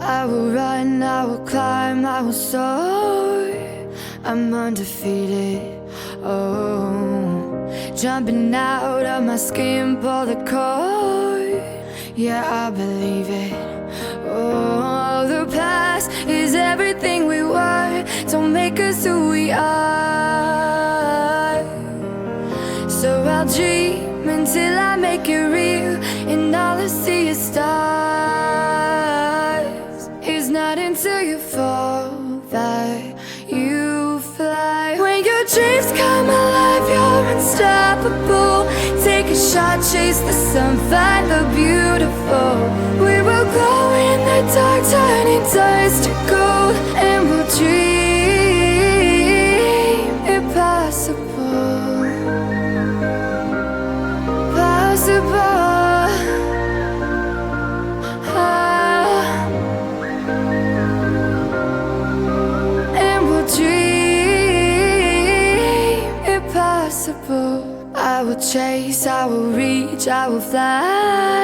I will run, I will climb, I will soar. I'm undefeated. Oh, jumping out of my skin, pull the cord. Yeah, I believe it. Oh, the past is everything we were. Don't make us who we are. So I'll dream until I make it real, and all I see is stars. It's not until you fall that you fly. When your dreams come alive, you're unstoppable. Take a shot, chase the sun, find the beautiful. We will glow in the dark, turning dust to gold, and we'll dream impossible. Possible. And we'll dream impossible. I will chase, I will reach, I will fly.